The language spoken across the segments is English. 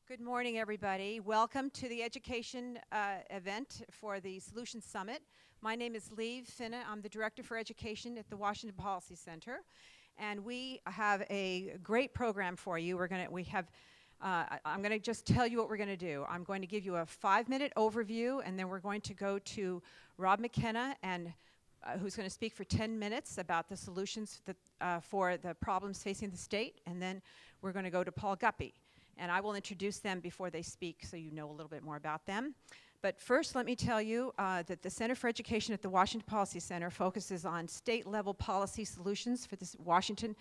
Good morning, everybody. Welcome to the education event for the Solutions Summit. My name is Finne. I'm the Director for Education at the Washington Policy Center. And we have a great program for you. I'm going to just tell you what we're going to do. I'm going to give you a 5-minute overview, and then we're going to go to Rob McKenna, and who's going to speak for 10 minutes about the solutions for the problems facing the state. And then we're going to go to Paul Guppy. And I will introduce them before they speak so you know a little bit more about them. But first, let me tell you that the Center for Education at the Washington Policy Center focuses on state-level policy solutions for the Washington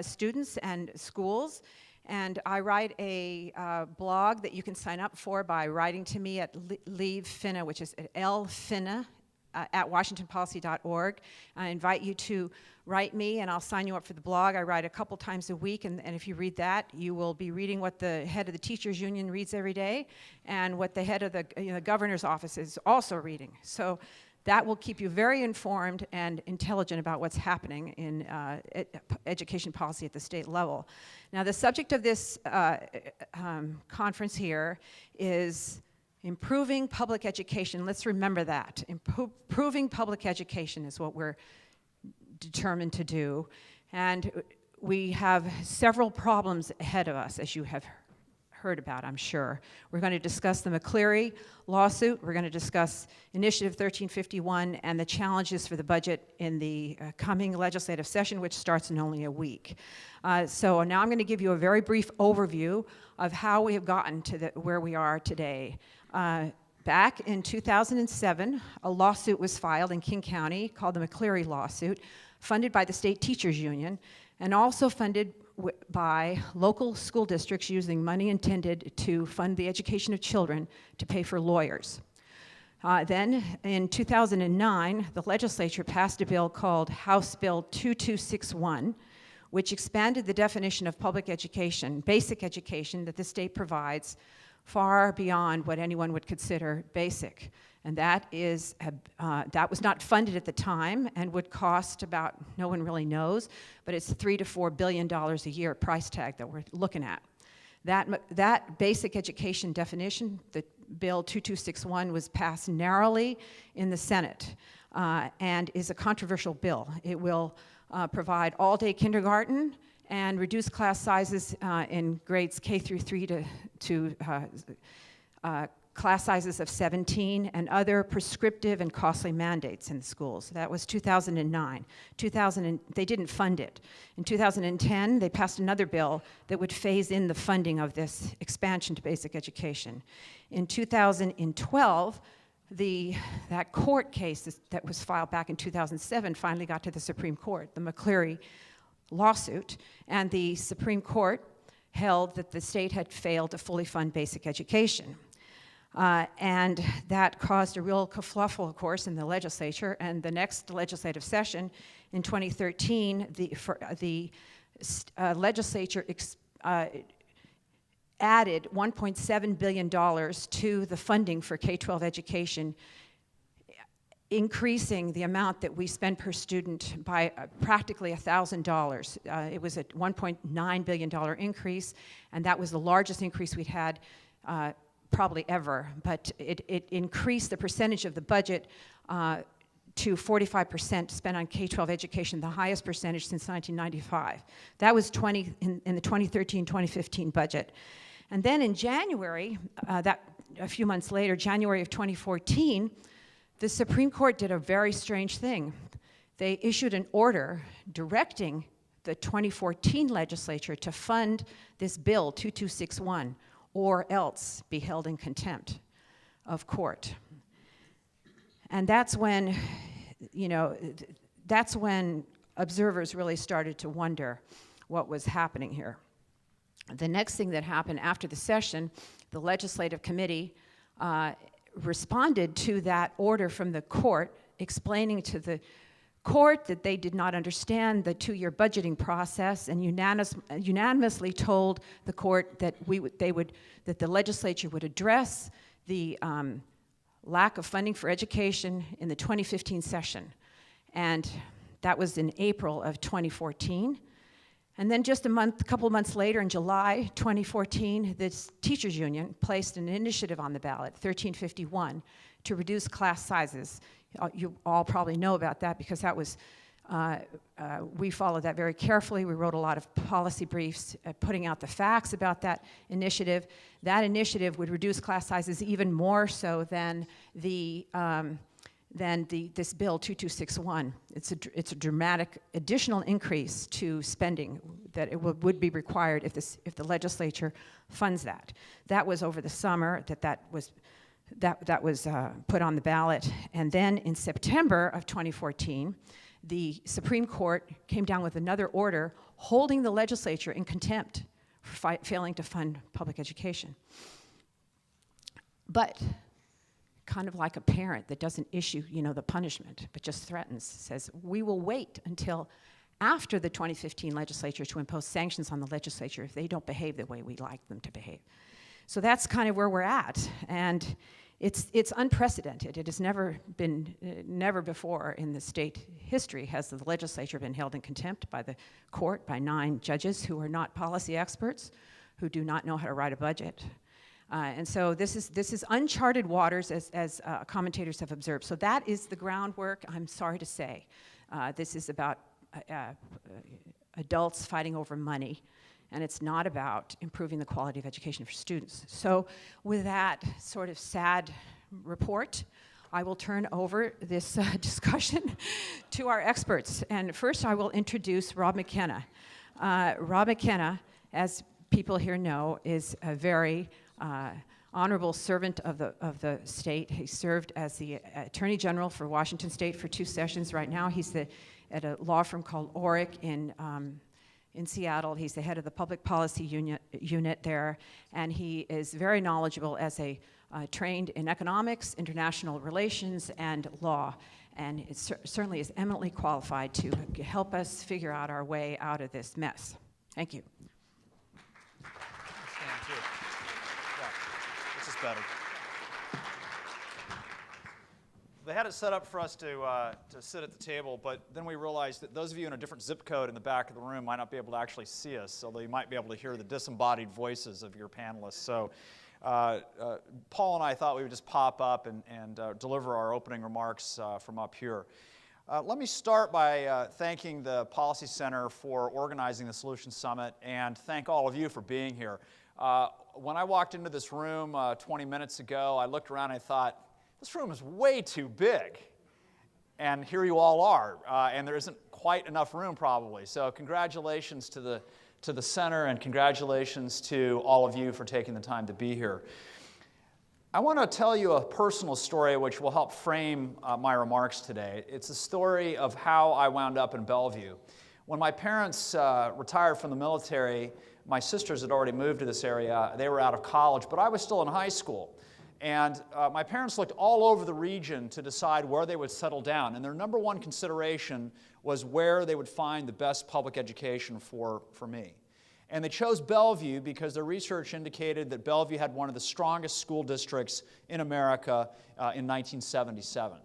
students and schools. And I write a blog that you can sign up for by writing to me at Finne, which is at lfinne at washingtonpolicy.org. I invite you to write me, and I'll sign you up for the blog. I write a couple times a week, and if you read that, you will be reading what the head of the teachers union reads every day, and what the head of the governor's office is also reading. So that will keep you very informed and intelligent about what's happening in education policy at the state level. Now, the subject of this conference here is improving public education. Let's remember that. Improving public education is what we're determined to do. And we have several problems ahead of us, as you have heard about, I'm sure. We're going to discuss the McCleary lawsuit. We're going to discuss Initiative 1351 and the challenges for the budget in the coming legislative session, which starts in only a week. So now I'm going to give you a very brief overview of how we have gotten to where we are today. Back in 2007, a lawsuit was filed in King County called the McCleary lawsuit, funded by the State Teachers Union, and also funded by local school districts using money intended to fund the education of children to pay for lawyers. Then, in 2009, the legislature passed a bill called House Bill 2261, which expanded the definition of public education, basic education that the state provides, far beyond what anyone would consider basic. And that was not funded at the time and would cost about, no one really knows, but it's $3 to $4 billion a year price tag that we're looking at. That basic education definition, the Bill 2261, was passed narrowly in the Senate and is a controversial bill. It will provide all-day kindergarten and reduce class sizes in grades K through 3 to class sizes of 17, and other prescriptive and costly mandates in schools. That was 2009. They didn't fund it. In 2010, they passed another bill that would phase in the funding of this expansion to basic education. In 2012, that court case that was filed back in 2007 finally got to the Supreme Court, the McCleary lawsuit, and the Supreme Court held that the state had failed to fully fund basic education. And that caused a real kerfuffle, of course, in the legislature. And the next legislative session in 2013, the legislature added $1.7 billion to the funding for K-12 education, increasing the amount that we spend per student by practically $1,000. It was a $1.9 billion increase, and that was the largest increase we'd had probably ever. But it increased the percentage of the budget to 45% spent on K-12 education, the highest percentage since 1995. That was in the 2013-2015 budget. And then in January, a few months later, January of 2014, the Supreme Court did a very strange thing. They issued an order directing the 2014 legislature to fund this bill, 2261, or else be held in contempt of court. And that's when, observers really started to wonder what was happening here. The next thing that happened after the session, the legislative committee responded to that order from the court, explaining to the court that they did not understand the 2-year budgeting process, and unanimously told the court that that the legislature would address the lack of funding for education in the 2015 session. And that was in April of 2014. And then just a couple of months later, in July 2014, this teachers union placed an initiative on the ballot, 1351, to reduce class sizes. You all probably know about that because that was, we followed that very carefully. We wrote a lot of policy briefs putting out the facts about that initiative. That initiative would reduce class sizes even more so than this bill 2261. It's a dramatic additional increase to spending that it would be required if the legislature funds that. That was over the summer that was put on the ballot, and then in September of 2014, the Supreme Court came down with another order holding the legislature in contempt for failing to fund public education. But kind of like a parent that doesn't issue, the punishment, but just threatens, says, we will wait until after the 2015 legislature to impose sanctions on the legislature if they don't behave the way we'd like them to behave. So that's kind of where we're at, and it's unprecedented. It has never before in the state history has the legislature been held in contempt by the court, by 9 judges who are not policy experts, who do not know how to write a budget. And so this is uncharted waters, as commentators have observed. So that is the groundwork, I'm sorry to say. This is about adults fighting over money, and it's not about improving the quality of education for students. So with that sort of sad report, I will turn over this discussion to our experts. And first I will introduce Rob McKenna. Rob McKenna, as people here know, is a very honorable servant of the state. He served as the Attorney General for Washington State for 2 sessions. Right now he's at a law firm called Orrick in Seattle. He's the head of the public policy unit there, and he is very knowledgeable as trained in economics, international relations, and law, and certainly is eminently qualified to help us figure out our way out of this mess. Thank you. Better. They had it set up for us to sit at the table, but then we realized that those of you in a different zip code in the back of the room might not be able to actually see us, although you might be able to hear the disembodied voices of your panelists. So Paul and I thought we would just pop up and deliver our opening remarks from up here. Let me start by thanking the Policy Center for organizing the Solutions Summit, and thank all of you for being here. When I walked into this room 20 minutes ago, I looked around and I thought, this room is way too big. And here you all are, and there isn't quite enough room probably. So congratulations to the center, and congratulations to all of you for taking the time to be here. I want to tell you a personal story which will help frame my remarks today. It's a story of how I wound up in Bellevue. When my parents retired from the military, my sisters had already moved to this area. They were out of college, but I was still in high school. And my parents looked all over the region to decide where they would settle down. And their number one consideration was where they would find the best public education for me. And they chose Bellevue because their research indicated that Bellevue had one of the strongest school districts in America in 1977.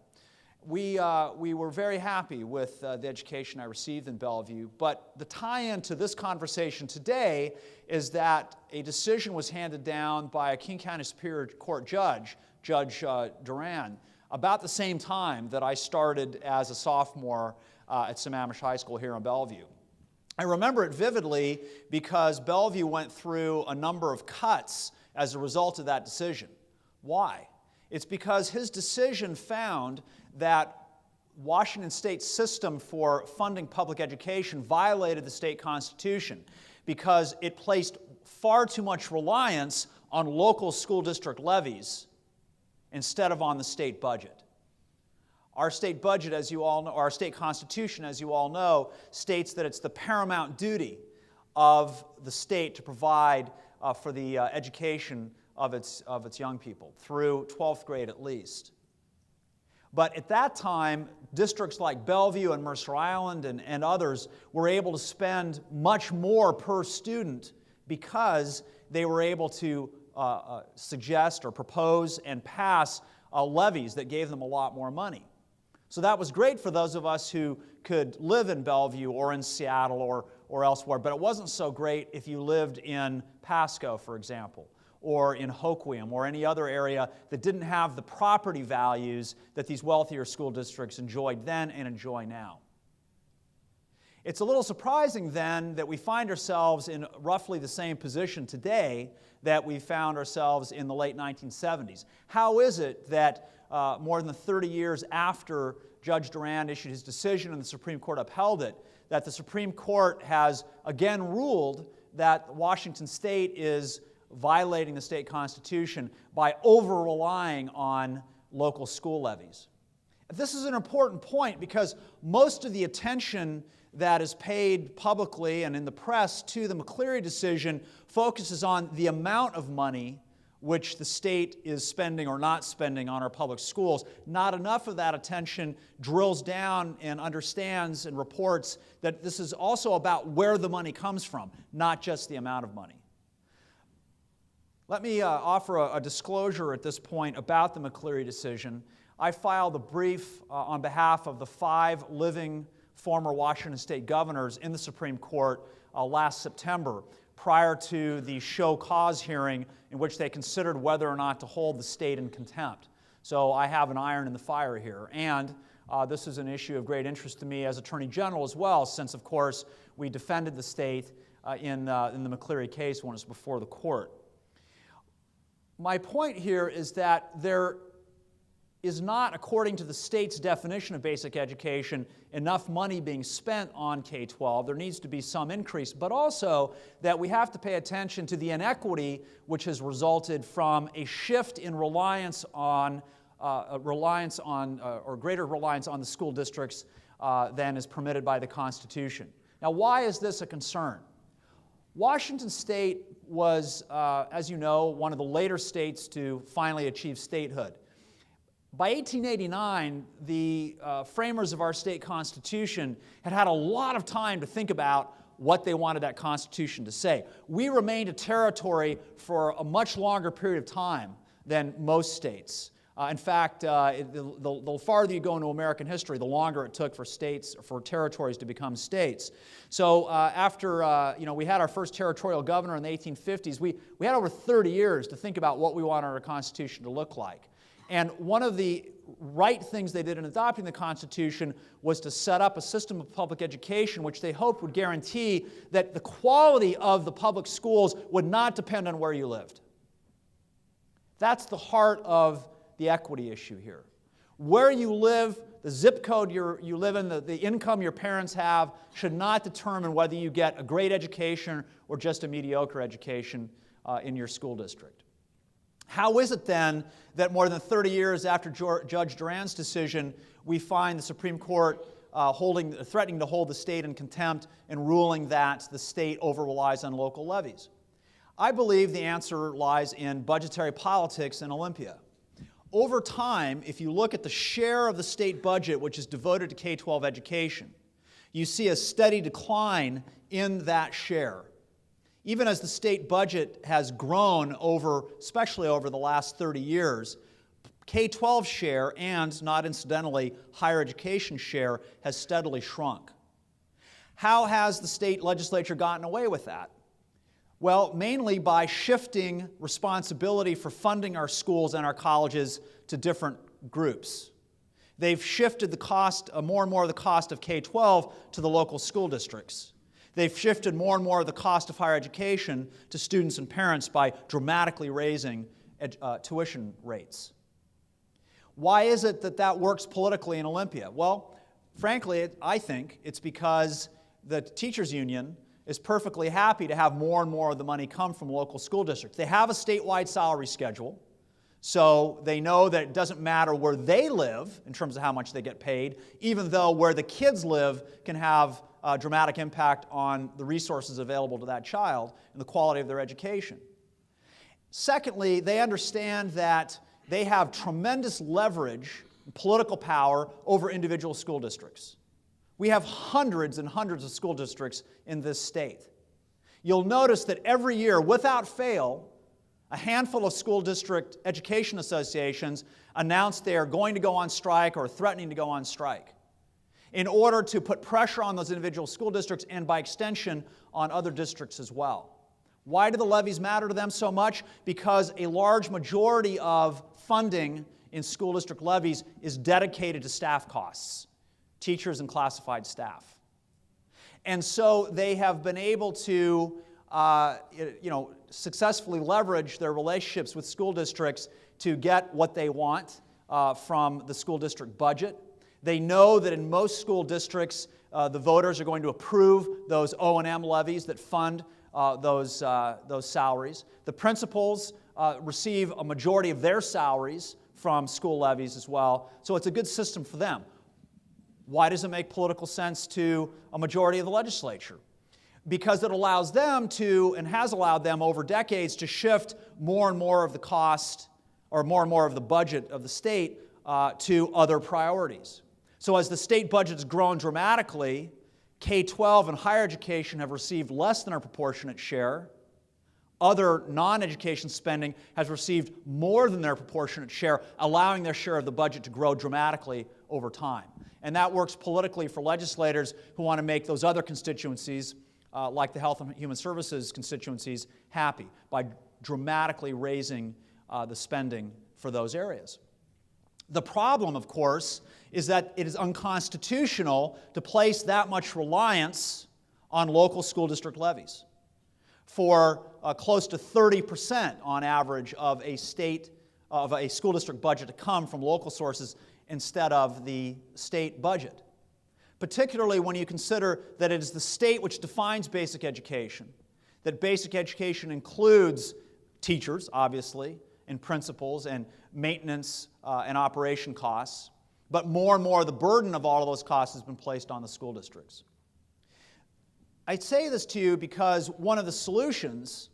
We were very happy with the education I received in Bellevue, but the tie-in to this conversation today is that a decision was handed down by a King County Superior Court judge, Judge Duran, about the same time that I started as a sophomore at Sammamish High School here in Bellevue. I remember it vividly because Bellevue went through a number of cuts as a result of that decision. Why? It's because his decision found that Washington State's system for funding public education violated the state constitution because it placed far too much reliance on local school district levies instead of on the state budget. Our state budget, as you all know, our state constitution, as you all know, states that it's the paramount duty of the state to provide for the education of its young people, through 12th grade at least. But at that time, districts like Bellevue and Mercer Island and others were able to spend much more per student because they were able to suggest or propose and pass levies that gave them a lot more money. So that was great for those of us who could live in Bellevue or in Seattle or elsewhere, but it wasn't so great if you lived in Pasco, for example, or in Hoquiam, or any other area that didn't have the property values that these wealthier school districts enjoyed then and enjoy now. It's a little surprising then that we find ourselves in roughly the same position today that we found ourselves in the late 1970s. How is it that more than 30 years after Judge Durand issued his decision and the Supreme Court upheld it, that the Supreme Court has again ruled that Washington State is violating the state constitution by over-relying on local school levies? This is an important point because most of the attention that is paid publicly and in the press to the McCleary decision focuses on the amount of money which the state is spending or not spending on our public schools. Not enough of that attention drills down and understands and reports that this is also about where the money comes from, not just the amount of money. Let me offer a disclosure at this point about the McCleary decision. I filed a brief on behalf of the 5 living former Washington State governors in the Supreme Court last September, prior to the show cause hearing in which they considered whether or not to hold the state in contempt. So I have an iron in the fire here. And this is an issue of great interest to me as Attorney General as well, since, of course, we defended the state in the McCleary case when it was before the court. My point here is that there is not, according to the state's definition of basic education, enough money being spent on K-12. There needs to be some increase, but also that we have to pay attention to the inequity which has resulted from a shift in reliance on or greater reliance on the school districts than is permitted by the Constitution. Now, why is this a concern? Washington State was, as you know, one of the later states to finally achieve statehood. By 1889, the framers of our state constitution had had a lot of time to think about what they wanted that constitution to say. We remained a territory for a much longer period of time than most states. In fact, the farther you go into American history, the longer it took for territories to become states. So after we had our first territorial governor in the 1850s, we had over 30 years to think about what we wanted our Constitution to look like. And one of the right things they did in adopting the Constitution was to set up a system of public education which they hoped would guarantee that the quality of the public schools would not depend on where you lived. That's the heart of the equity issue here. Where you live, the zip code you live in, the income your parents have, should not determine whether you get a great education or just a mediocre education in your school district. How is it then that more than 30 years after Judge Durand's decision, we find the Supreme Court threatening to hold the state in contempt and ruling that the state over-relies on local levies? I believe the answer lies in budgetary politics in Olympia. Over time, if you look at the share of the state budget which is devoted to K-12 education, you see a steady decline in that share. Even as the state budget has grown especially over the last 30 years, K-12 share and, not incidentally, higher education share has steadily shrunk. How has the state legislature gotten away with that? Well, mainly by shifting responsibility for funding our schools and our colleges to different groups. They've shifted the cost, more and more of the cost of K-12 to the local school districts. They've shifted more and more of the cost of higher education to students and parents by dramatically raising tuition rates. Why is it that that works politically in Olympia? Well, frankly, I think it's because the teachers' union is perfectly happy to have more and more of the money come from local school districts. They have a statewide salary schedule, so they know that it doesn't matter where they live in terms of how much they get paid, even though where the kids live can have a dramatic impact on the resources available to that child and the quality of their education. Secondly, they understand that they have tremendous leverage and political power over individual school districts. We have hundreds and hundreds of school districts in this state. You'll notice that every year, without fail, a handful of school district education associations announce they are going to go on strike or threatening to go on strike. in order to put pressure on those individual school districts and by extension on other districts as well. Why do the levies matter to them so much? Because a large majority of funding in school district levies is dedicated to staff costs, teachers and classified staff. And so they have been able to successfully leverage their relationships with school districts to get what they want from the school district budget. They know that in most school districts, the voters are going to approve those O&M levies that fund those salaries. The principals receive a majority of their salaries from school levies as well, so it's a good system for them. Why does it make political sense to a majority of the legislature? Because it allows them to, and has allowed them over decades, to shift more and more of the cost, or more and more of the budget of the state to other priorities. So as the state budget has grown dramatically, K-12 and higher education have received less than a proportionate share. Other non-education spending has received more than their proportionate share, allowing their share of the budget to grow dramatically over time. And that works politically for legislators who want to make those other constituencies, like the Health and Human Services constituencies, happy by dramatically raising the spending for those areas. The problem, of course, is that it is unconstitutional to place that much reliance on local school district levies. For close to 30% on average of a school district budget to come from local sources instead of the state budget. Particularly when you consider that it is the state which defines basic education, that basic education includes teachers, obviously, and principals and maintenance and operation costs, but more and more the burden of all of those costs has been placed on the school districts. I say this to you because one of the solutions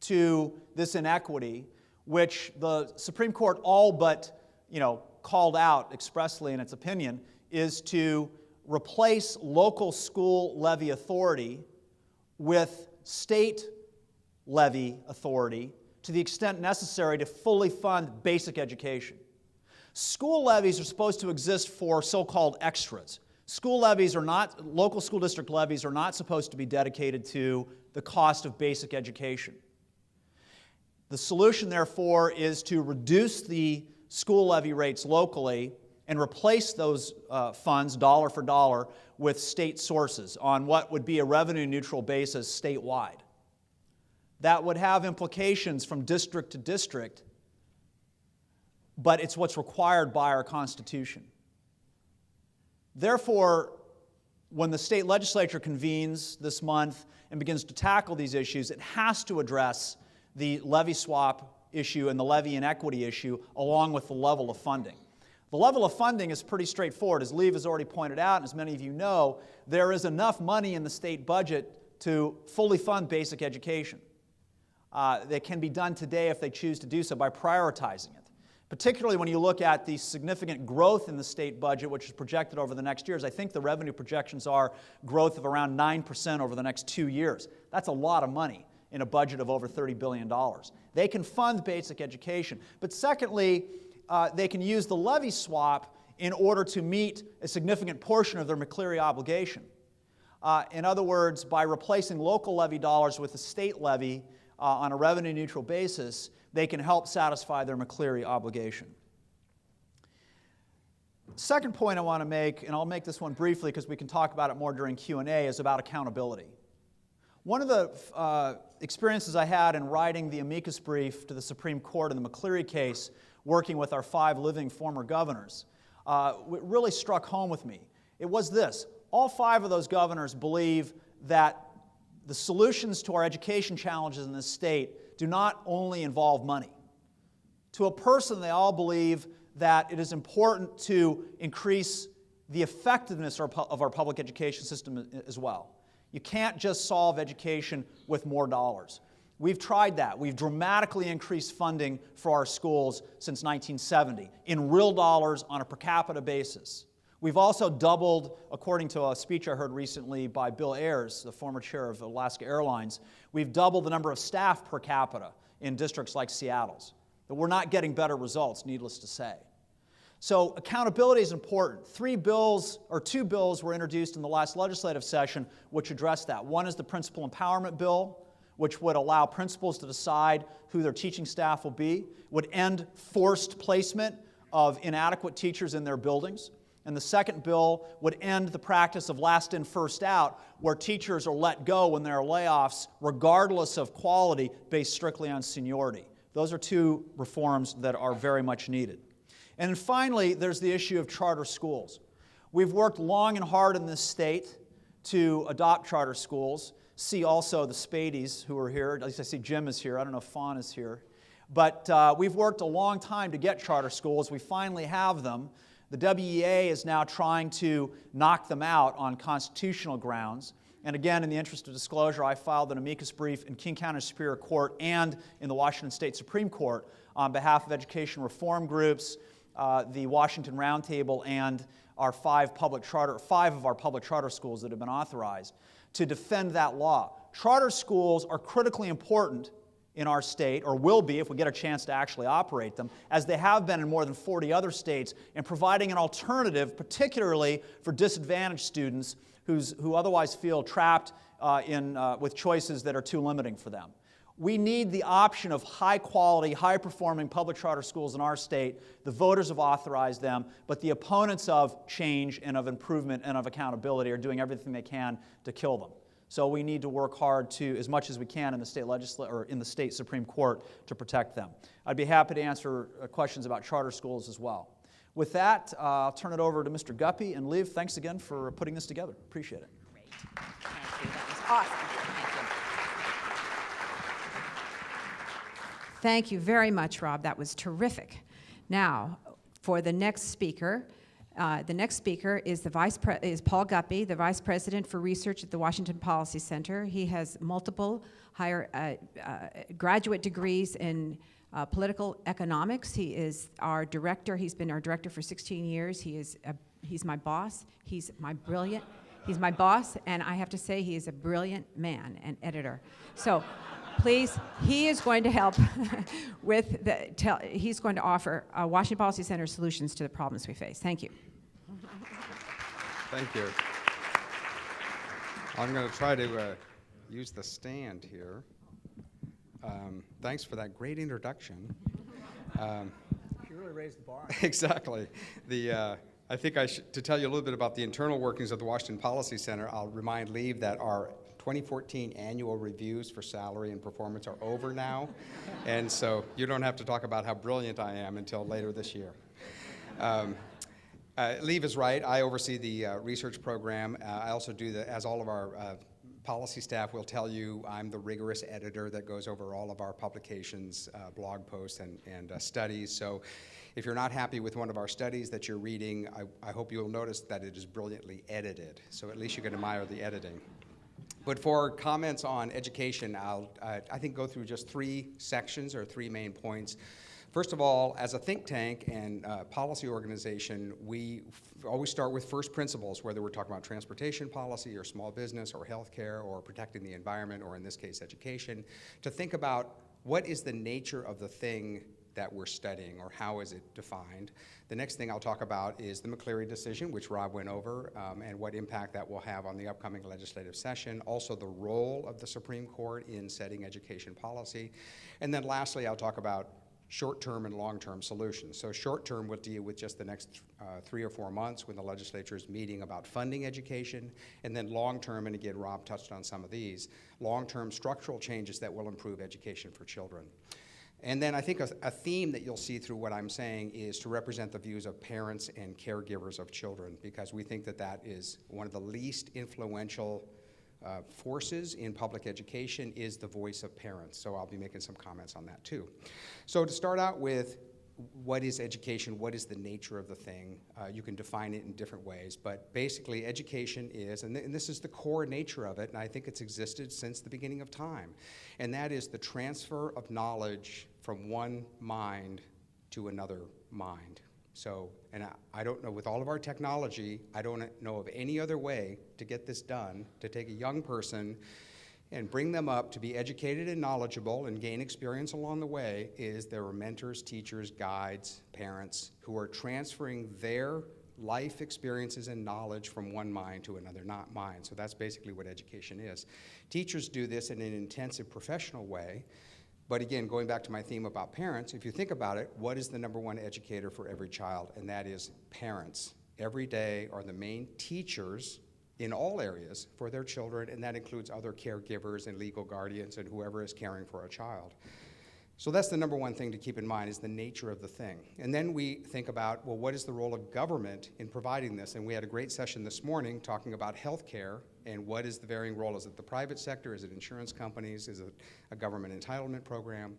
to this inequity, which the Supreme Court all but called out expressly in its opinion, is to replace local school levy authority with state levy authority to the extent necessary to fully fund basic education. School levies are supposed to exist for so-called extras. Local school district levies are not supposed to be dedicated to the cost of basic education. The solution, therefore, is to reduce the school levy rates locally and replace those funds, dollar for dollar, with state sources on what would be a revenue-neutral basis statewide. That would have implications from district to district, but it's what's required by our Constitution. Therefore, when the state legislature convenes this month and begins to tackle these issues, it has to address the levy swap issue and the levy inequity issue along with the level of funding. The level of funding is pretty straightforward. As Lev has already pointed out, and as many of you know, there is enough money in the state budget to fully fund basic education. That can be done today if they choose to do so by prioritizing it. Particularly when you look at the significant growth in the state budget, which is projected over the next years. I think the revenue projections are growth of around 9% over the next 2 years. That's a lot of money in a budget of over $30 billion. They can fund basic education. But secondly, they can use the levy swap in order to meet a significant portion of their McCleary obligation. In other words, by replacing local levy dollars with the state levy on a revenue-neutral basis, they can help satisfy their McCleary obligation. The second point I want to make, and I'll make this one briefly because we can talk about it more during Q&A, is about accountability. One of the experiences I had in writing the amicus brief to the Supreme Court in the McCleary case, working with our 5 living former governors, really struck home with me. It was this: all 5 of those governors believe that the solutions to our education challenges in this state do not only involve money. To a person, they all believe that it is important to increase the effectiveness of our public education system as well. You can't just solve education with more dollars. We've tried that. We've dramatically increased funding for our schools since 1970 in real dollars on a per capita basis. We've also doubled, according to a speech I heard recently by Bill Ayers, the former chair of Alaska Airlines, we've doubled the number of staff per capita in districts like Seattle's. But we're not getting better results, needless to say. So accountability is important. Two bills were introduced in the last legislative session which address that. One is the Principal Empowerment Bill, which would allow principals to decide who their teaching staff will be, would end forced placement of inadequate teachers in their buildings. And the second bill would end the practice of last in, first out, where teachers are let go when there are layoffs, regardless of quality, based strictly on seniority. Those are two reforms that are very much needed. And then finally, there's the issue of charter schools. We've worked long and hard in this state to adopt charter schools. See also the Spadies who are here. At least I see Jim is here. I don't know if Fawn is here. But we've worked a long time to get charter schools. We finally have them. The WEA is now trying to knock them out on constitutional grounds. And again, in the interest of disclosure, I filed an amicus brief in King County Superior Court and in the Washington State Supreme Court on behalf of education reform groups, the Washington Roundtable, and our five of our public charter schools that have been authorized to defend that law. Charter schools are critically important in our state, or will be if we get a chance to actually operate them, as they have been in more than 40 other states, in providing an alternative, particularly for disadvantaged students who otherwise feel trapped with choices that are too limiting for them. We need the option of high-quality, high-performing public charter schools in our state. The voters have authorized them, but the opponents of change and of improvement and of accountability are doing everything they can to kill them. So we need to work hard to, as much as we can in the state legislature or in the state Supreme Court, to protect them. I'd be happy to answer questions about charter schools as well. With that, I'll turn it over to Mr. Guppy. And Liv, thanks again for putting this together. Appreciate it. Great. Thank you. That was awesome. Thank you very much, Rob. That was terrific. Now, for the next speaker is Paul Guppy, the Vice President for Research at the Washington Policy Center. He has multiple graduate degrees in political economics. He is our director. He's been our director for 16 years. He's my boss. He's my boss, and I have to say he is a brilliant man and editor. So please, he is going to help he's going to offer Washington Policy Center solutions to the problems we face. Thank you. Thank you. I'm going to try to use the stand here. Thanks for that great introduction. You really raised the bar. Exactly. I think to tell you a little bit about the internal workings of the Washington Policy Center, I'll remind Liv that our 2014 annual reviews for salary and performance are over now, and so you don't have to talk about how brilliant I am until later this year. Liv is right. I oversee the research program. I also do as all of our policy staff will tell you, I'm the rigorous editor that goes over all of our publications, blog posts, and studies. So if you're not happy with one of our studies that you're reading, I hope you'll notice that it is brilliantly edited. So at least you can admire the editing. But for comments on education, I'll, I think, go through just three sections or three main points. First of all, as a think tank and policy organization, we always start with first principles, whether we're talking about transportation policy or small business or healthcare or protecting the environment or, in this case, education, to think about what is the nature of the thing that we're studying, or how is it defined. The next thing I'll talk about is the McCleary decision, which Rob went over, and what impact that will have on the upcoming legislative session. Also, the role of the Supreme Court in setting education policy. And then lastly, I'll talk about short-term and long-term solutions. So short-term will deal with just the next 3 or 4 months when the legislature is meeting about funding education, and then long-term, and again, Rob touched on some of these, long-term structural changes that will improve education for children. And then I think a theme that you'll see through what I'm saying is to represent the views of parents and caregivers of children, because we think that that is one of the least influential forces in public education is the voice of parents. So I'll be making some comments on that too. So to start out with, what is education? What is the nature of the thing? You can define it in different ways, but basically education is, and this is the core nature of it, and I think it's existed since the beginning of time, and that is the transfer of knowledge from one mind to another mind. So, and I don't know, with all of our technology, I don't know of any other way to get this done, to take a young person and bring them up to be educated and knowledgeable and gain experience along the way is there are mentors, teachers, guides, parents who are transferring their life experiences and knowledge from one mind to another, not mine. So that's basically what education is. Teachers do this in an intensive professional way. But again, going back to my theme about parents, if you think about it, what is the number one educator for every child? And that is parents. Every day are the main teachers in all areas for their children, and that includes other caregivers and legal guardians and whoever is caring for a child. So that's the number one thing to keep in mind is the nature of the thing. And then we think about, well, what is the role of government in providing this? And we had a great session this morning talking about healthcare and what is the varying role. Is it the private sector? Is it insurance companies? Is it a government entitlement program?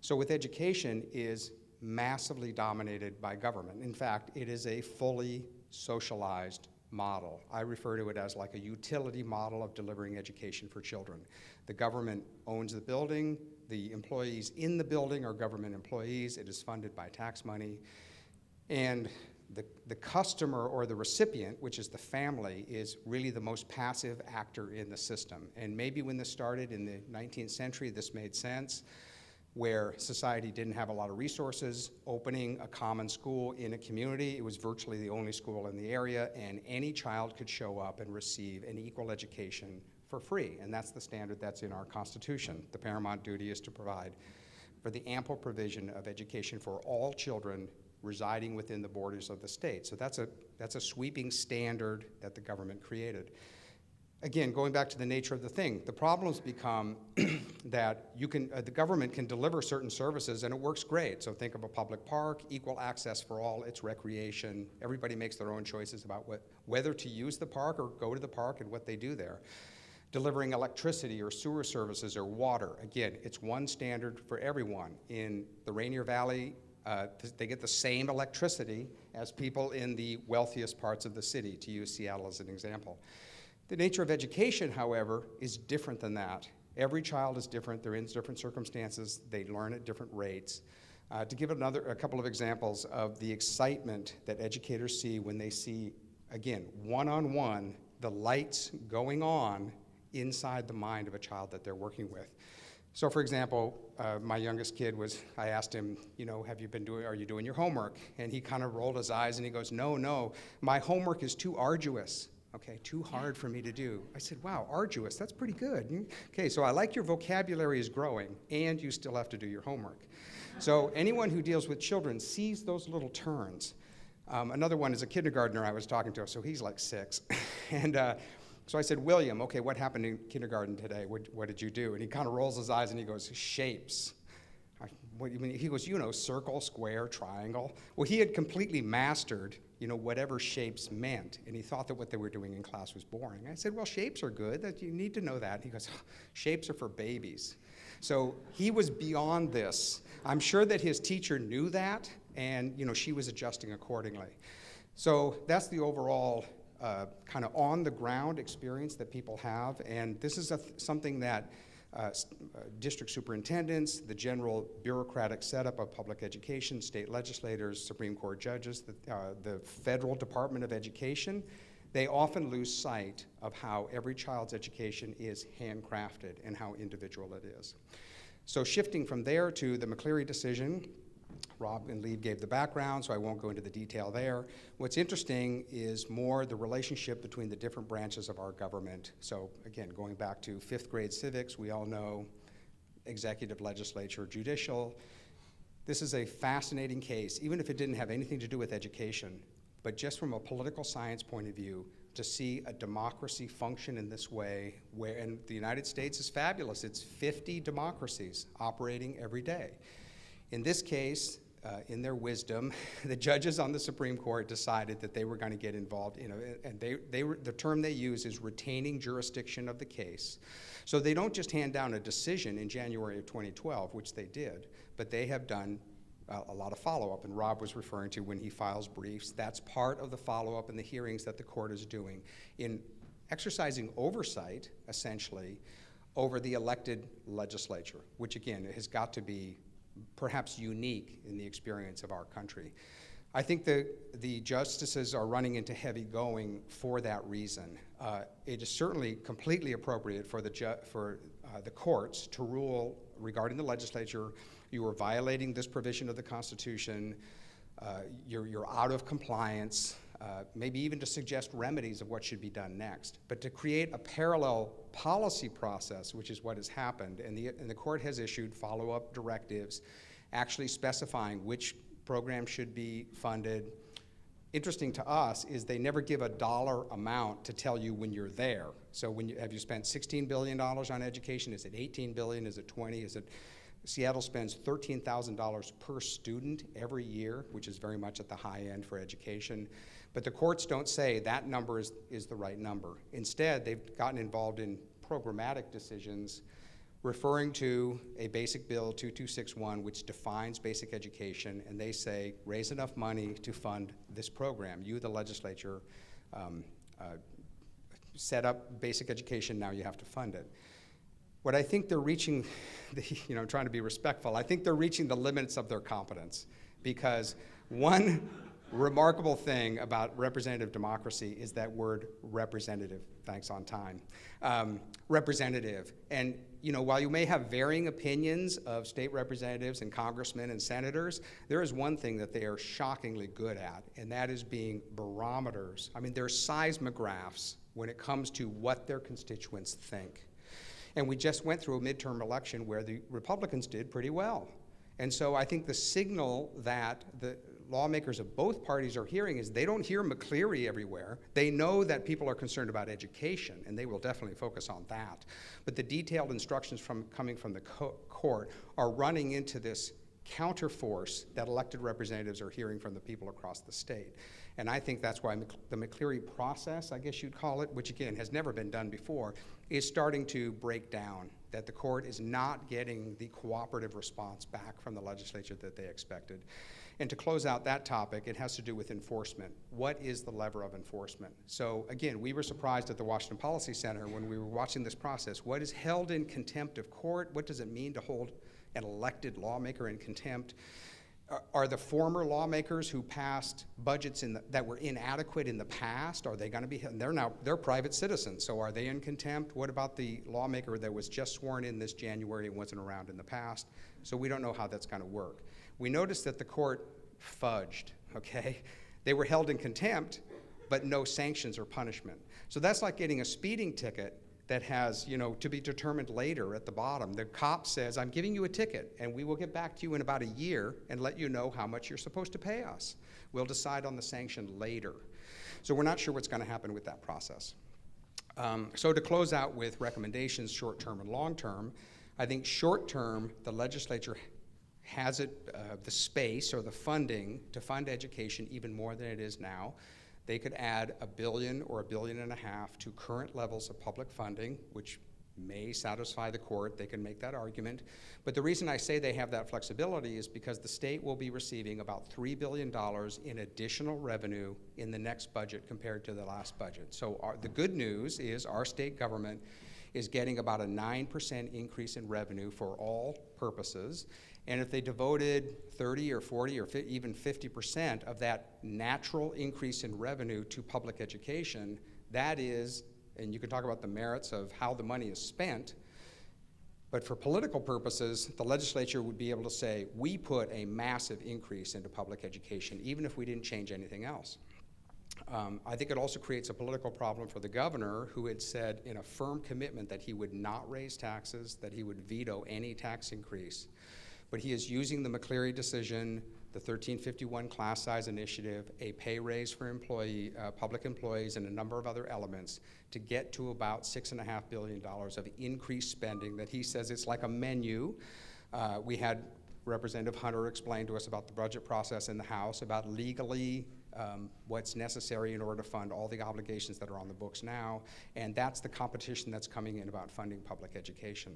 So with education is massively dominated by government. In fact, it is a fully socialized model. I refer to it as like a utility model of delivering education for children. The government owns the building. The employees in the building are government employees. It is funded by tax money. And the customer or the recipient, which is the family, is really the most passive actor in the system. And maybe when this started in the 19th century, this made sense, where society didn't have a lot of resources. Opening a common school in a community, it was virtually the only school in the area, and any child could show up and receive an equal education for free, and that's the standard that's in our Constitution. The paramount duty is to provide for the ample provision of education for all children residing within the borders of the state. So that's a sweeping standard that the government created. Again, going back to the nature of the thing, the problems become that the government can deliver certain services and it works great. So think of a public park, equal access for all, it's recreation. Everybody makes their own choices about whether to use the park or go to the park and what they do there. Delivering electricity or sewer services or water, again, it's one standard for everyone. In the Rainier Valley, they get the same electricity as people in the wealthiest parts of the city, to use Seattle as an example. The nature of education, however, is different than that. Every child is different. They're in different circumstances. They learn at different rates. To give a couple of examples of the excitement that educators see when they see, again, one-on-one, the lights going on inside the mind of a child that they're working with. So for example, my youngest kid I asked him, are you doing your homework? And he kind of rolled his eyes and he goes, no, my homework is too arduous. Okay, too hard for me to do. I said, wow, arduous, that's pretty good. Okay, so I like your vocabulary is growing and you still have to do your homework. So anyone who deals with children sees those little turns. Another one is a kindergartner I was talking to, so he's like 6. And so I said, William, okay, what happened in kindergarten today? What did you do? And he kind of rolls his eyes and he goes, shapes. What do you mean? He goes, circle, square, triangle. Well, he had completely mastered, whatever shapes meant, and he thought that what they were doing in class was boring. I said, well, shapes are good, that you need to know that. He goes, shapes are for babies. So he was beyond this. I'm sure that his teacher knew that, and she was adjusting accordingly. So that's the overall kind of on-the-ground experience that people have, and this is something that district superintendents, the general bureaucratic setup of public education, state legislators, Supreme Court judges, the Federal Department of Education, they often lose sight of how every child's education is handcrafted and how individual it is. So shifting from there to the McCleary decision, Rob and Lee gave the background, so I won't go into the detail there. What's interesting is more the relationship between the different branches of our government. So again, going back to 5th grade civics, we all know executive, legislature, judicial. This is a fascinating case, even if it didn't have anything to do with education, but just from a political science point of view, to see a democracy function in this way, and the United States is fabulous. It's 50 democracies operating every day. In this case, in their wisdom, the judges on the Supreme Court decided that they were going to get involved, and the term they use is retaining jurisdiction of the case. So they don't just hand down a decision in January of 2012, which they did, but they have done a lot of follow-up, and Rob was referring to when he files briefs. That's part of the follow-up and the hearings that the court is doing in exercising oversight, essentially, over the elected legislature, which again has got to be perhaps unique in the experience of our country. I think the justices are running into heavy going for that reason. It is certainly completely appropriate for the courts to rule regarding the legislature, you are violating this provision of the Constitution, you're out of compliance, maybe even to suggest remedies of what should be done next. But to create a parallel policy process, which is what has happened, and the court has issued follow-up directives actually specifying which program should be funded. Interesting to us is they never give a dollar amount to tell you when you're there. So have you spent $16 billion on education? Is it $18 billion? Is it 20? Seattle spends $13,000 per student every year, which is very much at the high end for education. But the courts don't say that number is the right number. Instead, they've gotten involved in programmatic decisions referring to a basic bill 2261, which defines basic education, and they say, raise enough money to fund this program. You, the legislature, set up basic education, now you have to fund it. What I think they're reaching, I'm trying to be respectful, I think they're reaching the limits of their competence, because one remarkable thing about representative democracy is that word representative. Thanks, on time. Representative. And while you may have varying opinions of state representatives and congressmen and senators, there is one thing that they are shockingly good at, and that is being barometers. I mean, they're seismographs when it comes to what their constituents think. And we just went through a midterm election where the Republicans did pretty well. And so I think the signal that the lawmakers of both parties are hearing is they don't hear McCleary everywhere. They know that people are concerned about education, and they will definitely focus on that. But the detailed instructions coming from the court are running into this counterforce that elected representatives are hearing from the people across the state. And I think that's why the McCleary process, I guess you'd call it, which again has never been done before, is starting to break down, that the court is not getting the cooperative response back from the legislature that they expected. And to close out that topic, it has to do with enforcement. What is the lever of enforcement? So again, we were surprised at the Washington Policy Center when we were watching this process. What is held in contempt of court? What does it mean to hold an elected lawmaker in contempt? Are the former lawmakers who passed budgets that were inadequate in the past, are they going to be, they're private citizens, so are they in contempt? What about the lawmaker that was just sworn in this January and wasn't around in the past? So we don't know how that's going to work. We noticed that the court fudged, okay? They were held in contempt, but no sanctions or punishment. So that's like getting a speeding ticket that has, to be determined later at the bottom. The cop says, I'm giving you a ticket, and we will get back to you in about a year and let you know how much you're supposed to pay us. We'll decide on the sanction later. So we're not sure what's going to happen with that process. So to close out with recommendations, short-term and long-term, I think short-term, the legislature has the space or the funding to fund education even more than it is now. They could add $1 billion or $1.5 billion to current levels of public funding, which may satisfy the court. They can make that argument. But the reason I say they have that flexibility is because the state will be receiving about $3 billion in additional revenue in the next budget compared to the last budget. So the good news is our state government is getting about a 9% increase in revenue for all purposes. And if they devoted 30 or 40 or even 50% of that natural increase in revenue to public education, that is, and you can talk about the merits of how the money is spent, but for political purposes, the legislature would be able to say, we put a massive increase into public education, even if we didn't change anything else. I think it also creates a political problem for the governor, who had said in a firm commitment that he would not raise taxes, that he would veto any tax increase. But he is using the McCleary decision, the 1351 class size initiative, a pay raise for public employees, and a number of other elements to get to about $6.5 billion of increased spending that he says it's like a menu. We had Representative Hunter explain to us about the budget process in the House, about legally what's necessary in order to fund all the obligations that are on the books now, and that's the competition that's coming in about funding public education.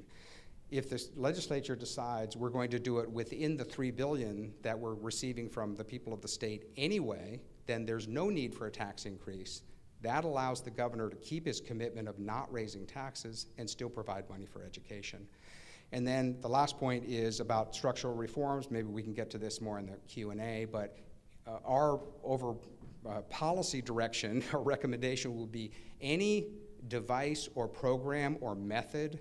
If the legislature decides we're going to do it within the $3 billion that we're receiving from the people of the state anyway, then there's no need for a tax increase. That allows the governor to keep his commitment of not raising taxes and still provide money for education. And then the last point is about structural reforms. Maybe we can get to this more in the Q&A, but our policy direction or recommendation will be any device or program or method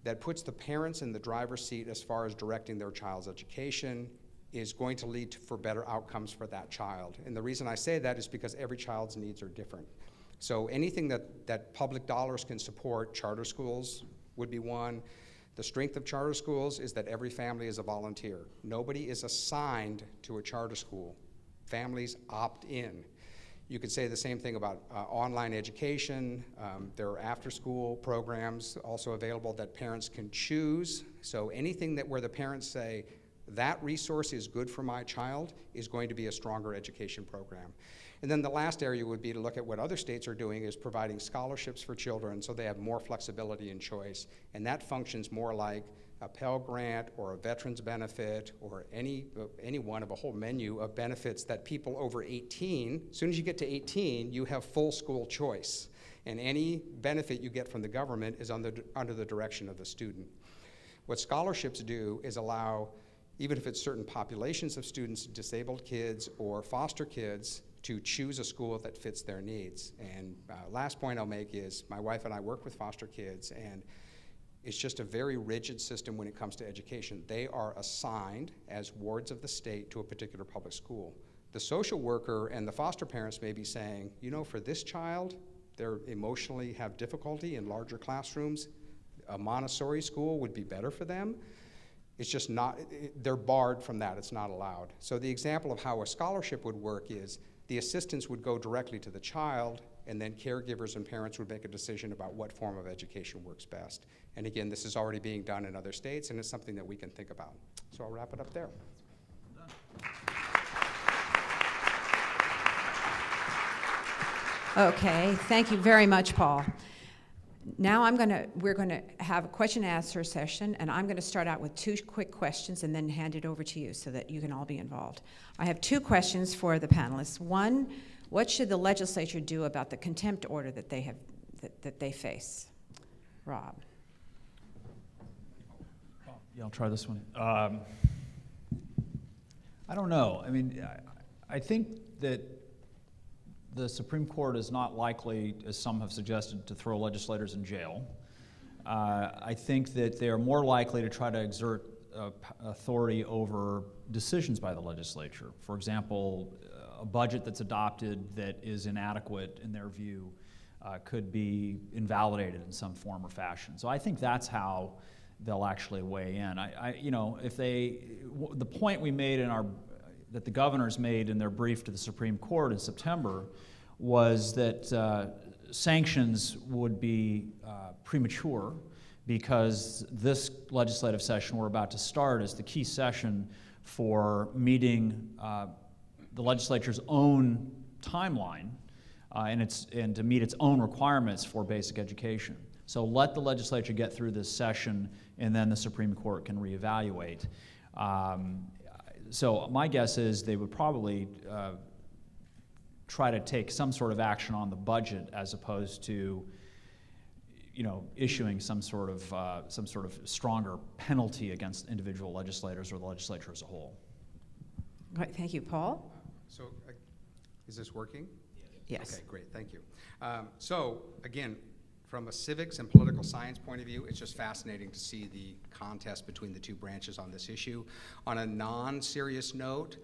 that puts the parents in the driver's seat as far as directing their child's education is going to lead for better outcomes for that child. And the reason I say that is because every child's needs are different. So anything that public dollars can support, charter schools would be one. The strength of charter schools is that every family is a volunteer. Nobody is assigned to a charter school. Families opt in. You could say the same thing about online education. There are after-school programs also available that parents can choose. So anything where the parents say, that resource is good for my child is going to be a stronger education program. And then the last area would be to look at what other states are doing is providing scholarships for children so they have more flexibility and choice. And that functions more like a Pell Grant or a veterans benefit or any one of a whole menu of benefits that people over 18, as soon as you get to 18, you have full school choice. And any benefit you get from the government is under the direction of the student. What scholarships do is allow, even if it's certain populations of students, disabled kids or foster kids, to choose a school that fits their needs. And last point I'll make is my wife and I work with foster kids, and it's just a very rigid system when it comes to education. They are assigned as wards of the state to a particular public school. The social worker and the foster parents may be saying, you know, for this child, they emotionally have difficulty in larger classrooms. A Montessori school would be better for them. It's just not, they're barred from that. It's not allowed. So the example of how a scholarship would work is the assistance would go directly to the child, and then caregivers and parents would make a decision about what form of education works best. And again, this is already being done in other states, and it's something that we can think about. So I'll wrap it up there. Okay, thank you very much, Paul. Now we're going to have a question and answer session, and I'm going to start out with 2 quick questions and then hand it over to you so that you can all be involved. I have 2 questions for the panelists. One, what should the legislature do about the contempt order that they have that they face? Rob. Yeah, I'll try this one. I don't know. I mean, I think that the Supreme Court is not likely, as some have suggested, to throw legislators in jail. I think that they are more likely to try to exert authority over decisions by the legislature. For example, a budget that's adopted that is inadequate in their view could be invalidated in some form or fashion. So I think that's how they'll actually weigh in. You know, if the point we made in that the governors made in their brief to the Supreme Court in September was that sanctions would be premature because this legislative session we're about to start is the key session for meeting the legislature's own timeline and to meet its own requirements for basic education. So let the legislature get through this session, and then the Supreme Court can reevaluate. So my guess is they would probably try to take some sort of action on the budget as opposed to, you know, issuing some sort of stronger penalty against individual legislators or the legislature as a whole. All right, thank you, Paul. So, is this working? Yes. Okay, great, thank you. So, again, from a civics and political science point of view, it's just fascinating to see the contest between the 2 branches on this issue. On a non-serious note,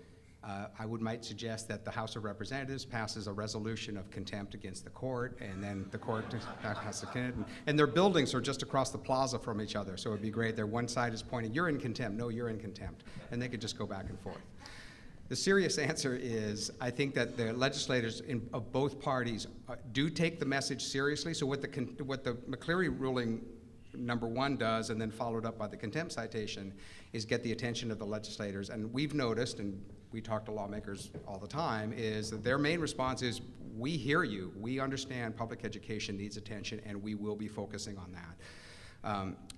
I might suggest that the House of Representatives passes a resolution of contempt against the court, and then the court has to contempt. And their buildings are just across the plaza from each other, so it'd be great. Their one side is pointing, you're in contempt, no, you're in contempt. And they could just go back and forth. The serious answer is, I think that the legislators of both parties do take the message seriously. So what the McCleary ruling number 1 does, and then followed up by the contempt citation, is get the attention of the legislators. And we've noticed, and we talk to lawmakers all the time, is that their main response is, we hear you, we understand public education needs attention, and we will be focusing on that.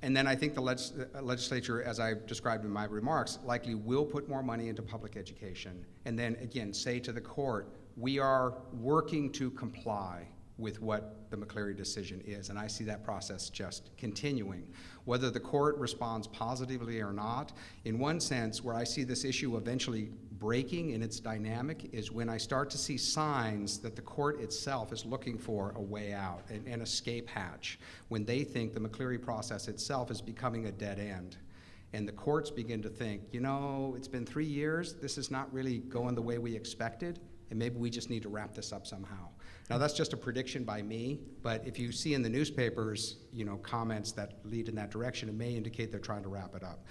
And then I think the legislature, as I described in my remarks, likely will put more money into public education, and then again say to the court, we are working to comply. with what the McCleary decision is, and I see that process just continuing. Whether the court responds positively or not, in one sense, where I see this issue eventually breaking in its dynamic is when I start to see signs that the court itself is looking for a way out, an escape hatch, when they think the McCleary process itself is becoming a dead end. And the courts begin to think, you know, it's been 3 years, this is not really going the way we expected, and maybe we just need to wrap this up somehow. Now, that's just a prediction by me, but if you see in the newspapers, you know, comments that lead in that direction, it may indicate they're trying to wrap it up.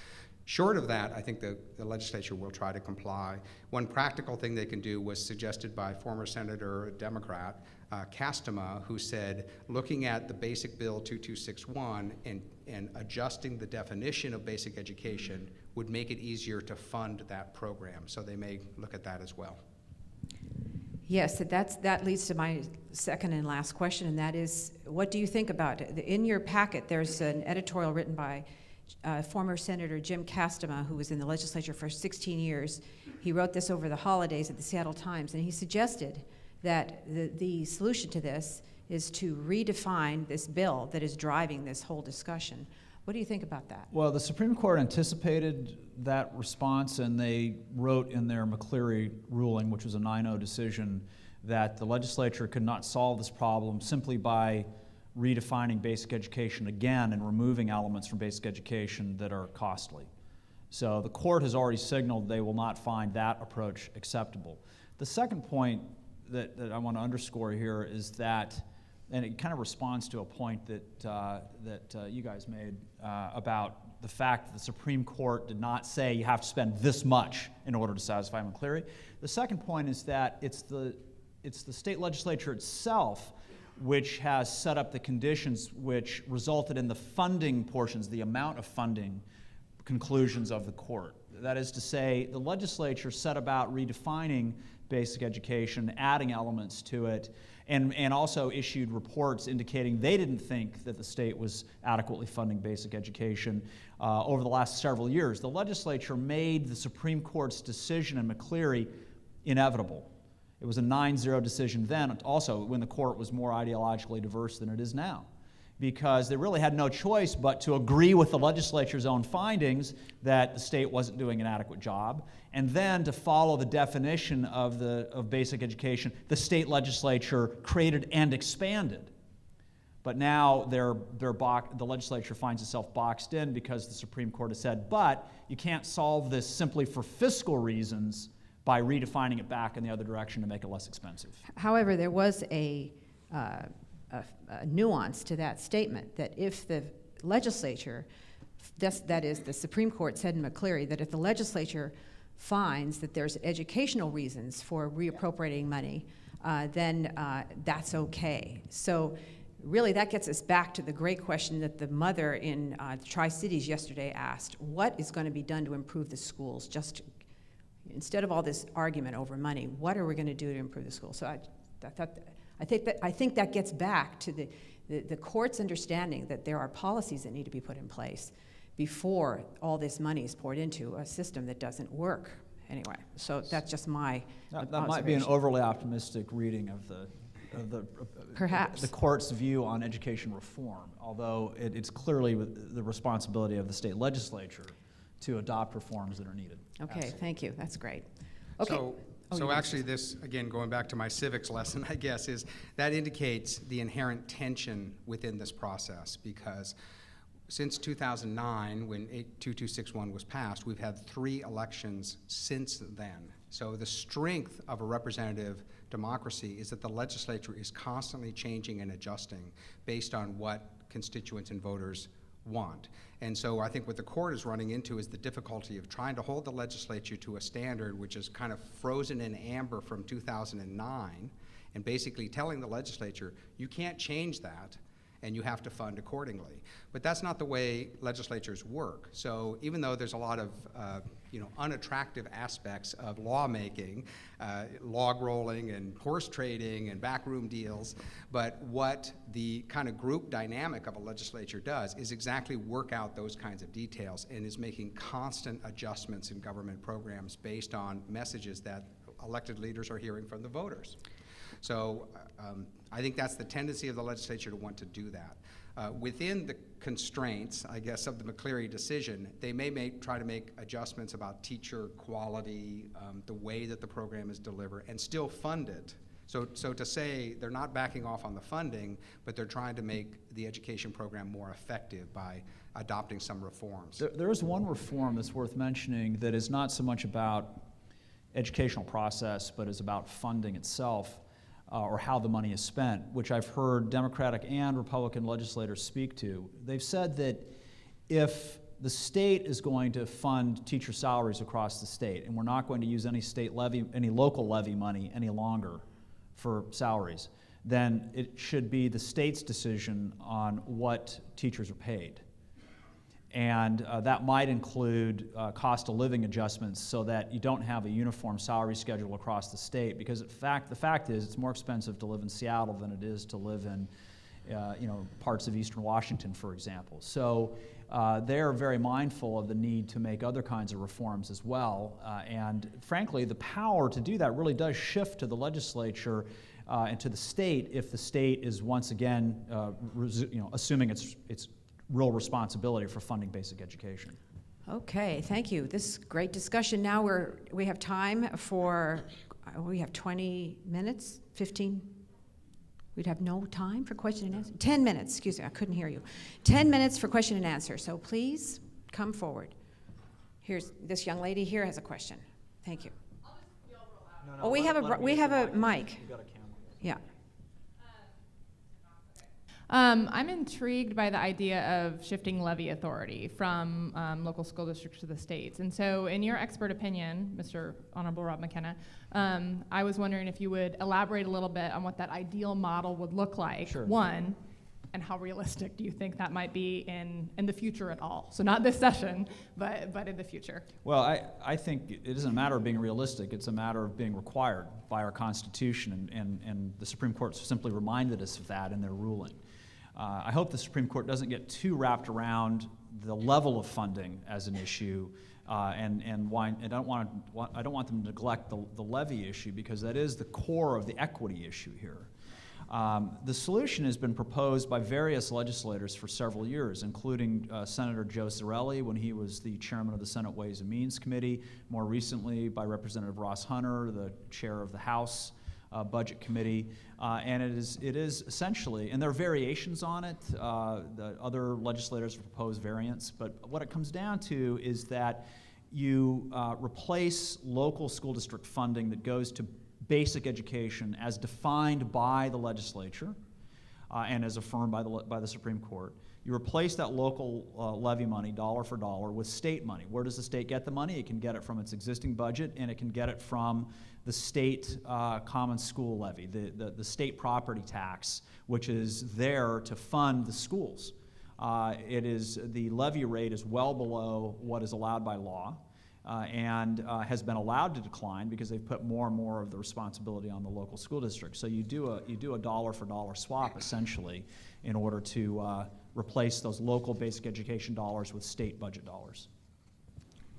Short of that, I think the legislature will try to comply. One practical thing they can do was suggested by former Senator, Democrat, Castema, who said, looking at the Basic Bill 2261 and adjusting the definition of basic education would make it easier to fund that program. So they may look at that as well. Yes, that leads to my second and last question, and that is, what do you think about it? In your packet, there's an editorial written by former Senator Jim Castema, who was in the legislature for 16 years. He wrote this over the holidays at the Seattle Times, and he suggested that the solution to this is to redefine this bill that is driving this whole discussion. What do you think about that? Well, the Supreme Court anticipated that response, and they wrote in their McCleary ruling, which was a 9-0 decision, that the legislature could not solve this problem simply by redefining basic education again and removing elements from basic education that are costly. So the court has already signaled they will not find that approach acceptable. The second point that I want to underscore here is that, and it kind of responds to a point that you guys made about the fact that the Supreme Court did not say you have to spend this much in order to satisfy McCleary. The second point is that it's the state legislature itself which has set up the conditions which resulted in the funding portions, the amount of funding conclusions of the court. That is to say, the legislature set about redefining basic education, adding elements to it, and also issued reports indicating they didn't think that the state was adequately funding basic education over the last several years. The legislature made the Supreme Court's decision in McCleary inevitable. It was a 9-0 decision then, also when the court was more ideologically diverse than it is now, because they really had no choice but to agree with the legislature's own findings that the state wasn't doing an adequate job, and then to follow the definition of basic education the state legislature created and expanded. But now the legislature finds itself boxed in because the Supreme Court has said, but you can't solve this simply for fiscal reasons by redefining it back in the other direction to make it less expensive. However, there was a nuance to that statement, that if the legislature, that is the Supreme Court said in McCleary, that if the legislature finds that there's educational reasons for reappropriating money, then that's okay. So really that gets us back to the great question that the mother in Tri-Cities yesterday asked: what is going to be done to improve the schools? Just instead of all this argument over money, what are we going to do to improve the schools? So I think that gets back to the court's understanding that there are policies that need to be put in place before all this money is poured into a system that doesn't work. Anyway, so that's just my That might be an overly optimistic reading of perhaps the court's view on education reform, although it's clearly the responsibility of the state legislature to adopt reforms that are needed. Okay, Absolutely. thank you. That's great. Okay. So actually this, again, going back to my civics lesson, I guess, is that indicates the inherent tension within this process, because since 2009, when 2261 was passed, we've had 3 elections since then. So the strength of a representative democracy is that the legislature is constantly changing and adjusting based on what constituents and voters want. And so I think what the court is running into is the difficulty of trying to hold the legislature to a standard which is kind of frozen in amber from 2009, and basically telling the legislature, you can't change that, and you have to fund accordingly. But that's not the way legislatures work. So even though there's a lot of unattractive aspects of lawmaking, log rolling and horse trading and backroom deals, but what the kind of group dynamic of a legislature does is exactly work out those kinds of details and is making constant adjustments in government programs based on messages that elected leaders are hearing from the voters. So I think that's the tendency of the legislature to want to do that. Within the constraints, I guess, of the McCleary decision, they may try to make adjustments about teacher quality, the way that the program is delivered, and still fund it. So to say they're not backing off on the funding, but they're trying to make the education program more effective by adopting some reforms. There is one reform that's worth mentioning that is not so much about educational process, but is about funding itself, or how the money is spent, which I've heard Democratic and Republican legislators speak to. They've said that if the state is going to fund teacher salaries across the state, and we're not going to use any state levy, any local levy money any longer for salaries, then it should be the state's decision on what teachers are paid. And that might include cost of living adjustments so that you don't have a uniform salary schedule across the state, because the fact is it's more expensive to live in Seattle than it is to live in parts of eastern Washington, for example. So they're very mindful of the need to make other kinds of reforms as well. And frankly, the power to do that really does shift to the legislature and to the state if the state is once again assuming its real responsibility for funding basic education. Okay, thank you. This is great discussion. Now we have time for, we have 20 minutes, 15. We'd have no time for question and answer. 10 minutes, excuse me, I couldn't hear you. 10 minutes for question and answer, so please come forward. Here's, this young lady here has a question. Thank you. Oh, we have a mic. You've got a camera. Yeah. I'm intrigued by the idea of shifting levy authority from local school districts to the states. And so in your expert opinion, Mr. Honorable Rob McKenna, I was wondering if you would elaborate a little bit on what that ideal model would look like, Sure. One, and how realistic do you think that might be in the future at all? So not this session, but in the future. Well, I think it isn't a matter of being realistic, it's a matter of being required by our Constitution, and the Supreme Court simply reminded us of that in their ruling. I hope the Supreme Court doesn't get too wrapped around the level of funding as an issue, and I don't want them to neglect the levy issue, because that is the core of the equity issue here. The solution has been proposed by various legislators for several years, including Senator Joe Zarelli when he was the chairman of the Senate Ways and Means Committee, more recently by Representative Ross Hunter, the chair of the House Budget Committee, and it is essentially, and there are variations on it, the other legislators have proposed variants, but what it comes down to is that you replace local school district funding that goes to basic education as defined by the legislature and as affirmed by the Supreme Court. You replace that local levy money, dollar for dollar, with state money. Where does the state get the money? It can get it from its existing budget, and it can get it from the state common school levy, the state property tax, which is there to fund the schools. The levy rate is well below what is allowed by law. And has been allowed to decline because they've put more and more of the responsibility on the local school district. So you do a dollar for dollar swap essentially in order to replace those local basic education dollars with state budget dollars.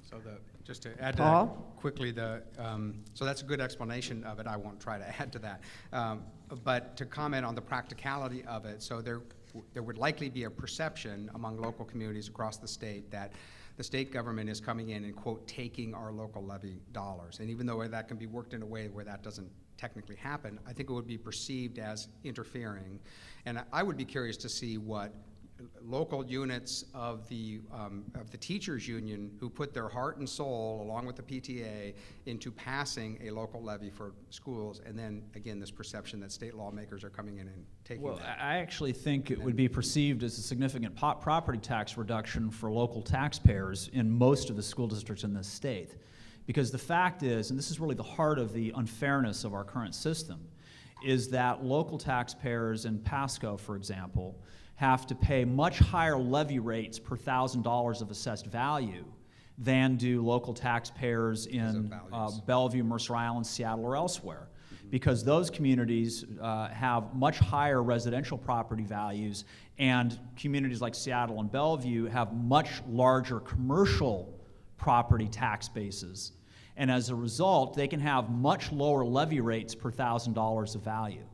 So just to add to Paul? that quickly, so that's a good explanation of it. I won't try to add to that. But to comment on the practicality of it, so there would likely be a perception among local communities across the state that the state government is coming in and, quote, taking our local levy dollars. And even though that can be worked in a way where that doesn't technically happen, I think it would be perceived as interfering. And I would be curious to see what local units of the teachers union who put their heart and soul, along with the PTA, into passing a local levy for schools, and then, again, this perception that state lawmakers are coming in and taking Well, that. I actually think it would be perceived as a significant property tax reduction for local taxpayers in most of the school districts in this state. Because the fact is, and this is really the heart of the unfairness of our current system, is that local taxpayers in Pasco, for example, have to pay much higher levy rates per $1,000 of assessed value than do local taxpayers in Bellevue, Mercer Island, Seattle, or elsewhere. Because those communities have much higher residential property values, and communities like Seattle and Bellevue have much larger commercial property tax bases. And as a result, they can have much lower levy rates per $1,000 of value.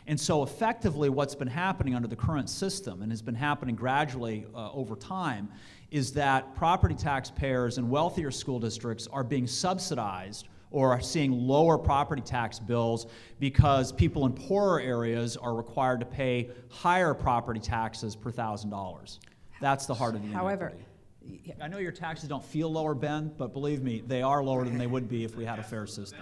And so effectively what's been happening under the current system, and has been happening gradually over time, is that property taxpayers in wealthier school districts are being subsidized or are seeing lower property tax bills because people in poorer areas are required to pay higher property taxes per $1,000. That's the heart of the However, inequity. I know your taxes don't feel lower, Ben, but believe me, they are lower than they would be if we had a fair system.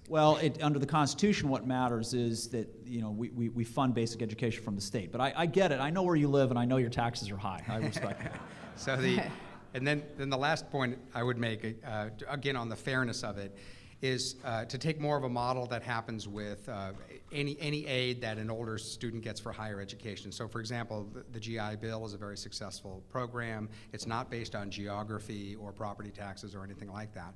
Well, under the Constitution, what matters is that we fund basic education from the state. But I get it. I know where you live, and I know your taxes are high. I respect that. So and then the last point I would make, again on the fairness of it, is to take more of a model that happens with any aid that an older student gets for higher education. So for example, the GI Bill is a very successful program. It's not based on geography or property taxes or anything like that.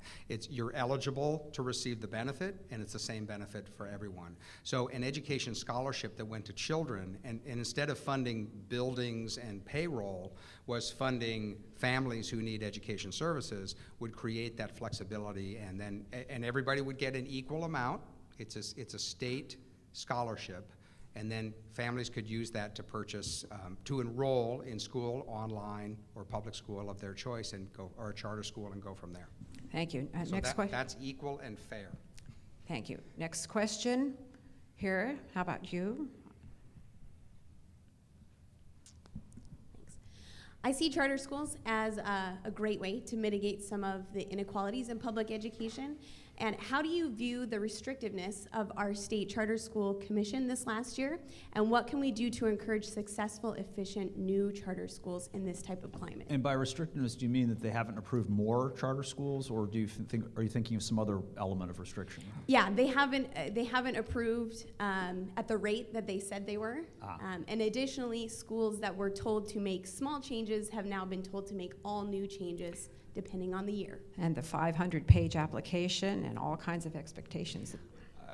You're eligible to receive the benefit, and it's the same benefit for everyone. So an education scholarship that went to children, and instead of funding buildings and payroll, was funding families who need education services, would create that flexibility, and everybody would get an equal amount. It's a state scholarship, and then families could use that to purchase, to enroll in school, online, or public school of their choice, or a charter school, and go from there. Thank you. So Next question. that's equal and fair. Thank you. Next question here. How about you? I see charter schools as a great way to mitigate some of the inequalities in public education. And how do you view the restrictiveness of our state charter school commission this last year? And what can we do to encourage successful, efficient new charter schools in this type of climate? And by restrictiveness, do you mean that they haven't approved more charter schools, or are you thinking of some other element of restriction? Yeah, they haven't approved at the rate that they said they were. And additionally, schools that were told to make small changes have now been told to make all new changes depending on the year. And the 500-page application and all kinds of expectations.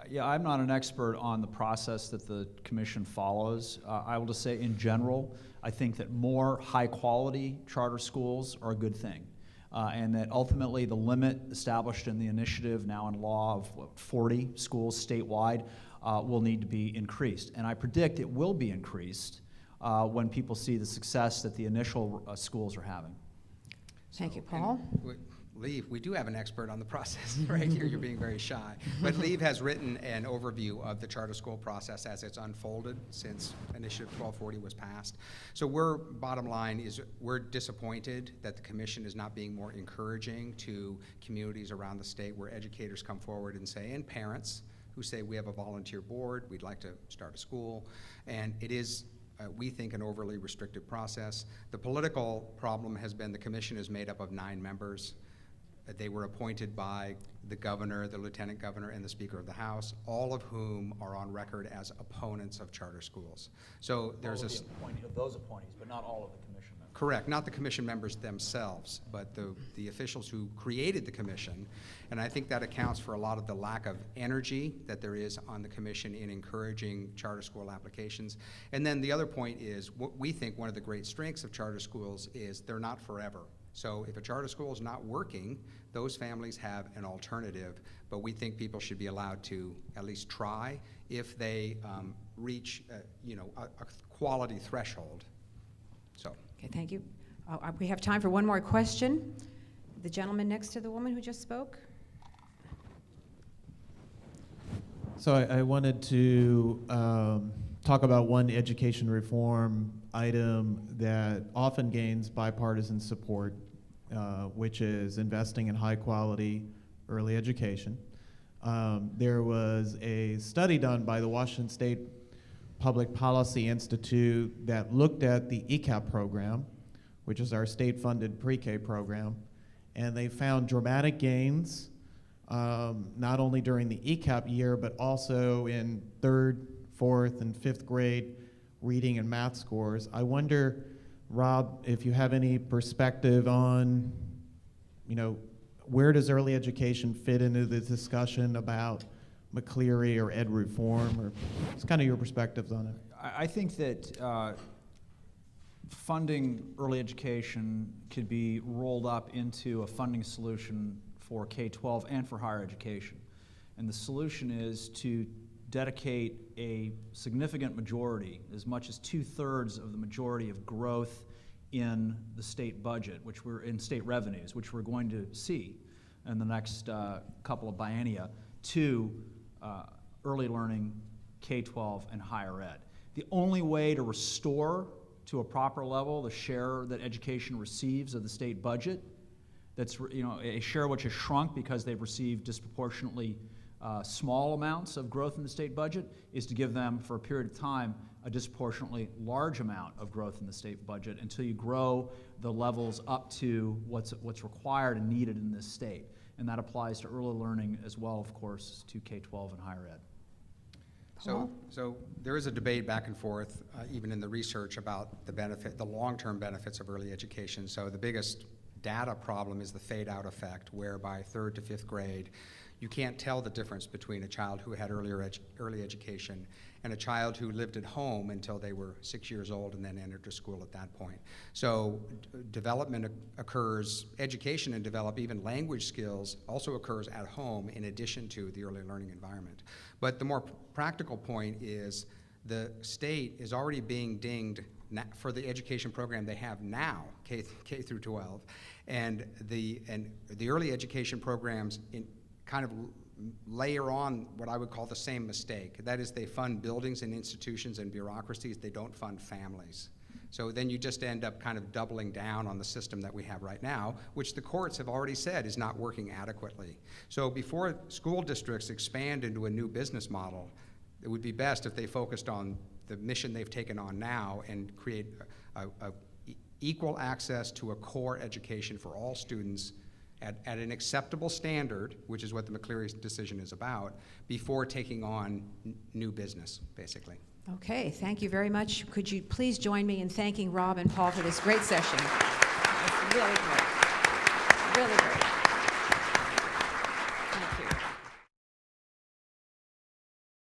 Yeah, I'm not an expert on the process that the commission follows. I will just say in general, I think that more high-quality charter schools are a good thing. And that ultimately the limit established in the initiative, now in law, of 40 schools statewide will need to be increased. And I predict it will be increased when people see the success that the initial schools are having. Thank you, Paul. Leave, we do have an expert on the process right here. You're being very shy. But Leave has written an overview of the charter school process as it's unfolded since Initiative 1240 was passed. So bottom line is we're disappointed that the commission is not being more encouraging to communities around the state where educators come forward and say, and parents who say, we have a volunteer board, we'd like to start a school. And it is, we think, an overly restrictive process. The political problem has been the commission is made up of 9 members. They were appointed by the governor, the lieutenant governor, and the Speaker of the House, all of whom are on record as opponents of charter schools. So there's All of those appointees, but not all of the commission members. Correct, not the commission members themselves, but the officials who created the commission. And I think that accounts for a lot of the lack of energy that there is on the commission in encouraging charter school applications. And then the other point is, what we think one of the great strengths of charter schools is they're not forever. So if a charter school is not working, those families have an alternative, but we think people should be allowed to at least try if they reach a quality threshold. So. Okay, thank you. We have time for one more question. The gentleman next to the woman who just spoke. So I wanted to talk about one education reform item that often gains bipartisan support, which is investing in high quality early education. There was a study done by the Washington State Public Policy Institute that looked at the ECAP program, which is our state-funded pre-K program, and they found dramatic gains, not only during the ECAP year, but also in 3rd, 4th, and 5th grade reading and math scores. I wonder, Rob, if you have any perspective on, where does early education fit into the discussion about McCleary or ed reform, or it's kind of your perspectives on it. I think that funding early education could be rolled up into a funding solution for K-12 and for higher education. And the solution is to dedicate a significant majority, as much as 2/3 of the majority of growth in the state budget, which we're in state revenues, which we're going to see in the next couple of biennia, to early learning, K-12, and higher ed. The only way to restore to a proper level the share that education receives of the state budget, that's a share which has shrunk because they've received disproportionately small amounts of growth in the state budget, is to give them, for a period of time, a disproportionately large amount of growth in the state budget until you grow the levels up to what's required and needed in this state. And that applies to early learning as well, of course, to K-12 and higher ed. So there is a debate back and forth, even in the research, about the long-term benefits of early education. So the biggest data problem is the fade-out effect, where by 3rd to 5th grade, you can't tell the difference between a child who had early education and a child who lived at home until they were 6 years old and then entered school at that point. So development occurs, education and even language skills also occurs at home in addition to the early learning environment. But the more practical point is the state is already being dinged for the education program they have now, K through 12, and the early education programs kind of layer on what I would call the same mistake. That is, they fund buildings and institutions and bureaucracies, they don't fund families. So then you just end up kind of doubling down on the system that we have right now, which the courts have already said is not working adequately. So before school districts expand into a new business model, it would be best if they focused on the mission they've taken on now and create equal access to a core education for all students at an acceptable standard, which is what the McCleary decision is about, before taking on new business, basically. Okay, thank you very much. Could you please join me in thanking Rob and Paul for this great session? It's really great. Really great.